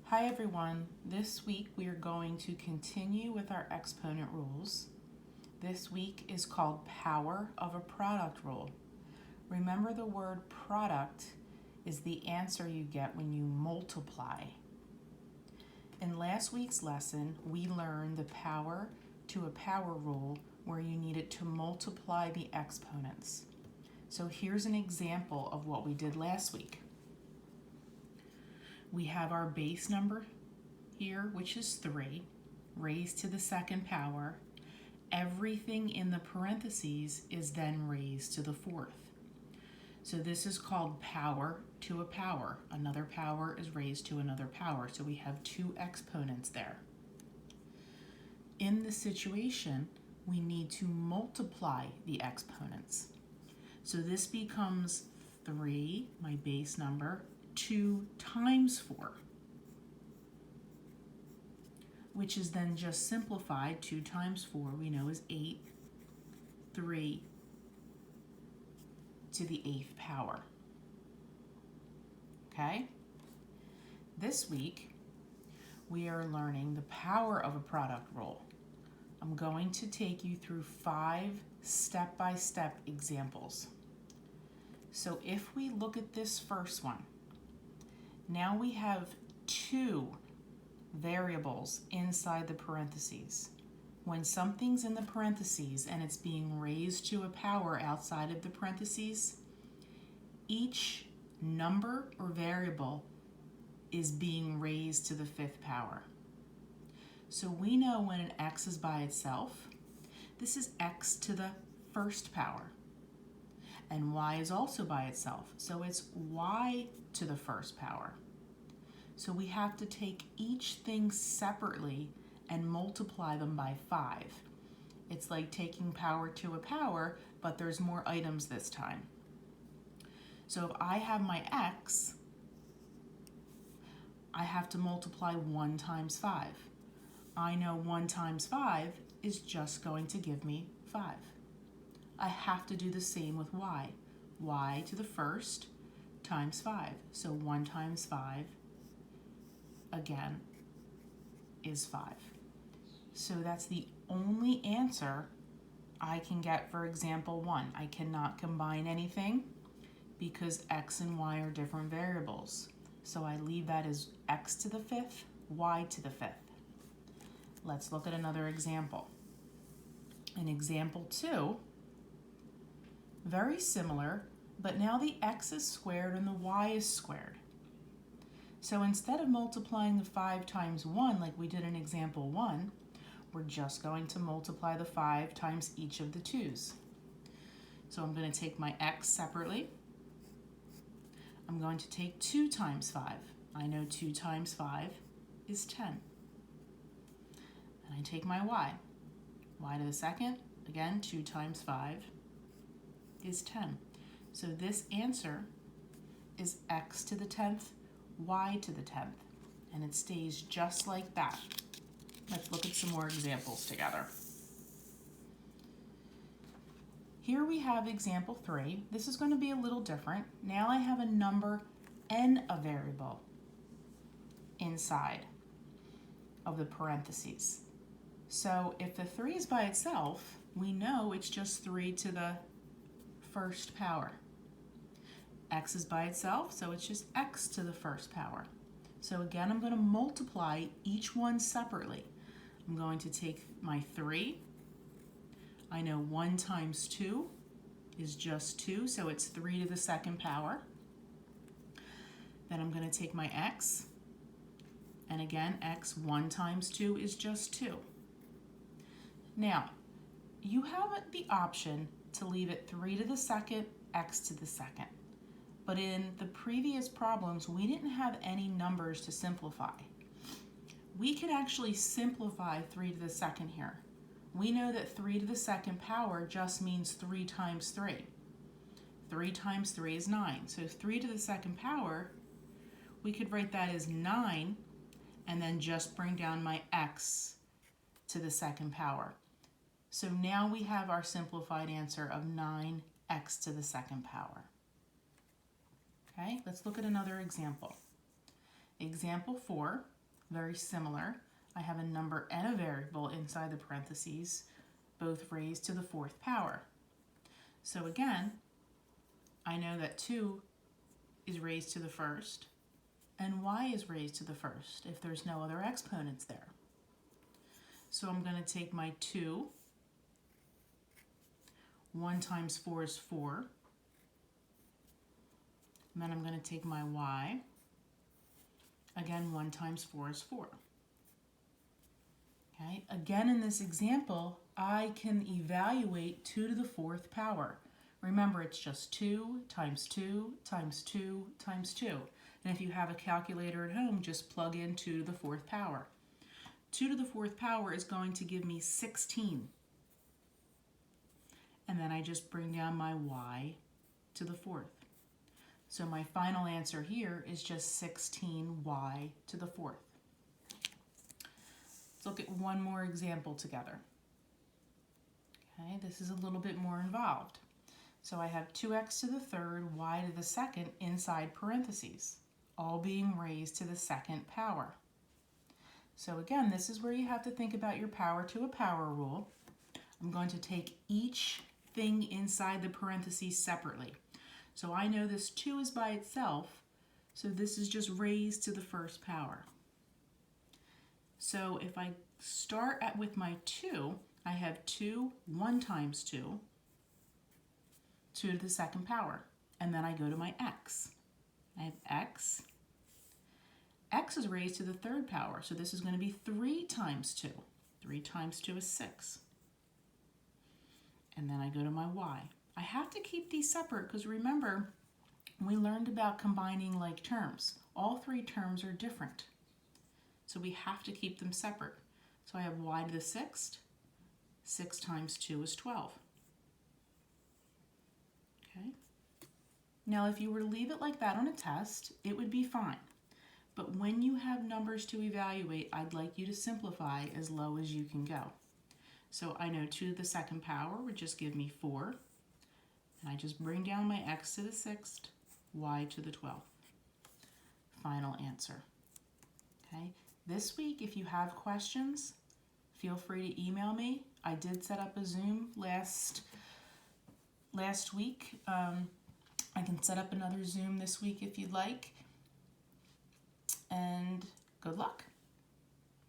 Hi everyone, this week we are going to continue with our exponent rules. This week is called Power of a Product rule. Remember, the word product is the answer you get when you multiply. In last week's lesson, we learned the power to a power rule where you needed to multiply the exponents. So here's an example of what we did last week. We have our base number here, which is 3, raised to the second power. Everything in the parentheses is then raised to the fourth. So this is called power to a power. Another power is raised to another power. So we have two exponents there. In this situation, we need to multiply the exponents. So this becomes 3, my base number, 2 times 4, which is then just simplified. 2 times 4 we know is 8, 3 to the 8th power. Okay? This week, we are learning the power of a product rule. I'm going to take you through 5 step-by-step examples. So if we look at this first one, now we have 2 variables inside the parentheses. When something's in the parentheses and it's being raised to a power outside of the parentheses, each number or variable is being raised to the 5th power. So we know when an x is by itself, this is x to the 1st power. And y is also by itself, so it's y to the 1st power. So we have to take each thing separately and multiply them by 5. It's like taking power to a power, but there's more items this time. So if I have my x, I have to multiply 1 times 5. I know 1 times 5 is just going to give me 5. I have to do the same with y. Y to the 1st times 5. So 1 times 5, again, is 5. So that's the only answer I can get for example 1. I cannot combine anything because x and y are different variables. So I leave that as x to the 5th, y to the 5th. Let's look at another example. In example 2, very similar, but now the x is squared and the y is squared. So instead of multiplying the 5 times 1 like we did in example 1, we're just going to multiply the 5 times each of the 2's. So I'm going to take my x separately. I'm going to take 2 times 5. I know 2 times 5 is 10. And I take my y. Y to the 2nd, again, 2 times 5 is 10. So this answer is x to the 10th, y to the 10th, and it stays just like that. Let's look at some more examples together. Here we have example 3. This is going to be a little different. Now I have a number and a variable inside of the parentheses. So if the 3 is by itself, we know it's just 3 to the 1st power. X is by itself, so it's just x to the 1st power. So again, I'm going to multiply each one separately. I'm going to take my 3. I know 1 times 2 is just 2, so it's 3 to the 2nd power. Then I'm going to take my x, and again, x 1 times 2 is just 2. Now, you have the option to leave it 3 to the 2nd, x to the 2nd. But in the previous problems, we didn't have any numbers to simplify. We could actually simplify 3 to the 2nd here. We know that 3 to the 2nd power just means 3 times 3. 3 times 3 is 9. So 3 to the 2nd power, we could write that as 9 and then just bring down my x to the 2nd power. So now we have our simplified answer of 9x to the 2nd power. Okay, let's look at another example. Example 4, very similar. I have a number and a variable inside the parentheses, both raised to the fourth power. So again, I know that 2 is raised to the first, and y is raised to the first if there's no other exponents there. So I'm going to take my 2, 1 times 4 is 4, and then I'm going to take my y, again 1 times 4 is 4. Okay, again in this example, I can evaluate 2 to the fourth power. Remember, it's just 2 times 2 times 2 times 2. And if you have a calculator at home, just plug in 2 to the fourth power. 2 to the fourth power is going to give me 16. And then I just bring down my y to the fourth. So my final answer here is just 16y to the fourth. Let's look at one more example together. Okay, this is a little bit more involved. So I have 2x to the third, y to the second inside parentheses, all being raised to the second power. So again, this is where you have to think about your power to a power rule. I'm going to take each thing inside the parentheses separately. So I know this 2 is by itself, so this is just raised to the first power. So if I start with my 2, I have 2, 1 times 2, 2 to the second power. And then I go to my x. I have x. X is raised to the third power, so this is going to be 3 times 2. 3 times 2 is 6. And then I go to my y. I have to keep these separate because remember, we learned about combining like terms. All 3 terms are different. So we have to keep them separate. So I have y to the sixth. 6 times 2 is 12. Okay. Now if you were to leave it like that on a test, it would be fine. But when you have numbers to evaluate, I'd like you to simplify as low as you can go. So I know 2 to the second power would just give me 4. And I just bring down my x to the sixth, y to the 12th. Final answer. Okay. This week, if you have questions, feel free to email me. I did set up a Zoom last week. I can set up another Zoom this week if you'd like. And good luck.